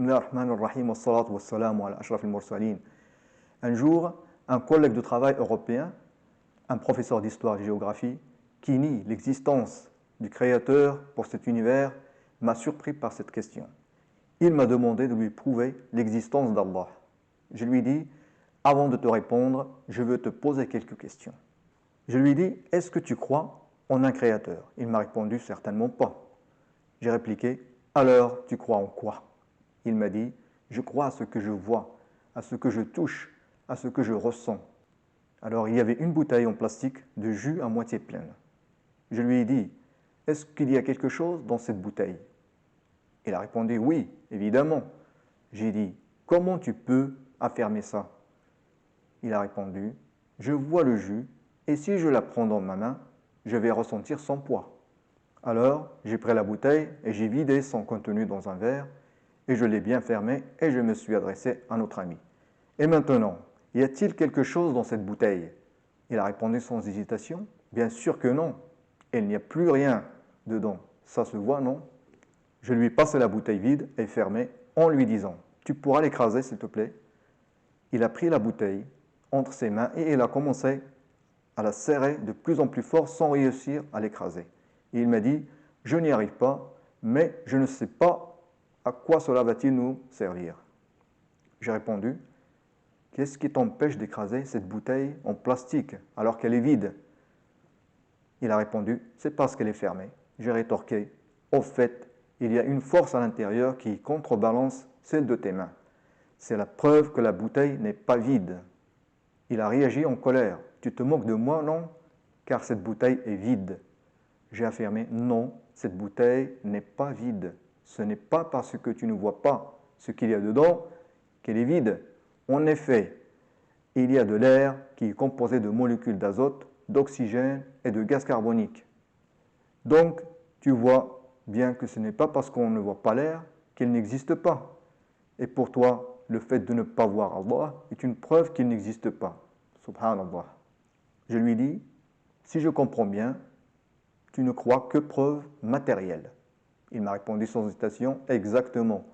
Bismillah ar-Rahman ar-Rahim, wa salatu wa salamu ala ashraf al-mursalin. Un jour, un collègue de travail européen, un professeur d'histoire et de géographie, qui nie l'existence du Créateur pour cet univers, m'a surpris par cette question. Il m'a demandé de lui prouver l'existence d'Allah. Je lui ai dit, avant de te répondre, je veux te poser quelques questions. Je lui ai dit, est-ce que tu crois en un Créateur? Il m'a répondu, certainement pas. J'ai répliqué, alors tu crois en quoi? Il m'a dit, je crois à ce que je vois, à ce que je touche, à ce que je ressens. Alors il y avait une bouteille en plastique de jus à moitié pleine. Je lui ai dit, est-ce qu'il y a quelque chose dans cette bouteille? Il a répondu, oui, évidemment. J'ai dit, comment tu peux affirmer ça? Il a répondu, je vois le jus et si je la prends dans ma main, je vais ressentir son poids. Alors j'ai pris la bouteille et j'ai vidé son contenu dans un verre et je l'ai bien fermé et je me suis adressé à notre ami. Et maintenant, y a-t-il quelque chose dans cette bouteille? Il a répondu sans hésitation, bien sûr que non. Il n'y a plus rien dedans. Ça se voit, non? Je lui ai passé la bouteille vide et fermée en lui disant, tu pourras l'écraser s'il te plaît? Il a pris la bouteille entre ses mains et il a commencé à la serrer de plus en plus fort sans réussir à l'écraser. Et il m'a dit, je n'y arrive pas, mais je ne sais pas à quoi cela va-t-il nous servir? J'ai répondu, qu'est-ce qui t'empêche d'écraser cette bouteille en plastique alors qu'elle est vide? Il a répondu, c'est parce qu'elle est fermée. J'ai rétorqué, au fait, il y a une force à l'intérieur qui contrebalance celle de tes mains. C'est la preuve que la bouteille n'est pas vide. Il a réagi en colère. Tu te moques de moi, non? Car cette bouteille est vide. J'ai affirmé, non, cette bouteille n'est pas vide. Ce n'est pas parce que tu ne vois pas ce qu'il y a dedans qu'elle est vide. En effet, il y a de l'air qui est composé de molécules d'azote, d'oxygène et de gaz carbonique. Donc, tu vois bien que ce n'est pas parce qu'on ne voit pas l'air qu'il n'existe pas. Et pour toi, le fait de ne pas voir Allah est une preuve qu'il n'existe pas. Subhanallah. Je lui dis, si je comprends bien, tu ne crois que preuves matérielles. Il m'a répondu sans hésitation, exactement.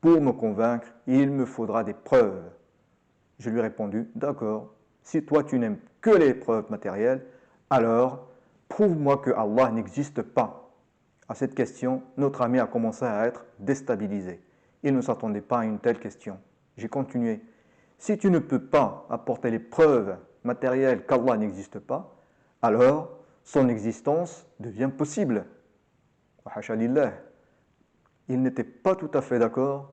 Pour me convaincre, il me faudra des preuves. Je lui ai répondu, d'accord, si toi tu n'aimes que les preuves matérielles, alors prouve-moi que Allah n'existe pas. À cette question, notre ami a commencé à être déstabilisé. Il ne s'attendait pas à une telle question. J'ai continué, si tu ne peux pas apporter les preuves matérielles qu'Allah n'existe pas, alors son existence devient possible. Il n'était pas tout à fait d'accord